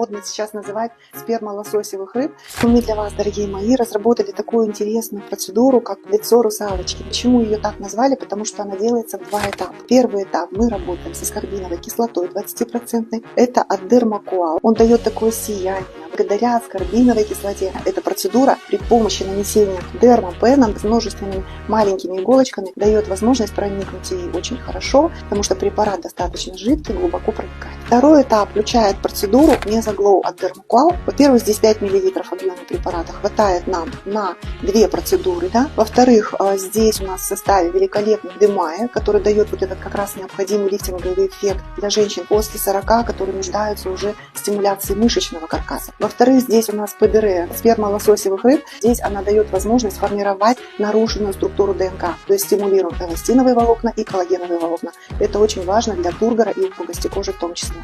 модно сейчас называть спермолососевых рыб. Мы для вас, дорогие мои, разработали такую интересную процедуру, как лицо русалочки. Почему ее так назвали? Потому что она делается в два этапа. Первый этап мы работаем с аскорбиновой кислотой 20%. Это от Dermacoal. Он дает такое сияние. Благодаря аскорбиновой кислоте эта процедура при помощи нанесения дермапеном с множественными маленькими иголочками дает возможность проникнуть ей очень хорошо, потому что препарат достаточно жидкий, глубоко проникает. Второй этап включает процедуру Mesoglow от Dermacoal. Во-первых, здесь 5 мл объема препарата хватает нам на 2 процедуры. Да? Во-вторых, здесь у нас в составе великолепный Demaya, который дает вот этот как раз необходимый лифтинговый эффект для женщин после 40, которые нуждаются уже в стимуляции мышечного каркаса. Во-вторых, здесь у нас ПДР, спермолососевых рыб. Здесь она дает возможность формировать нарушенную структуру ДНК, то есть стимулируем эластиновые волокна и коллагеновые волокна. Это очень важно для тургора и упругости кожи в том числе.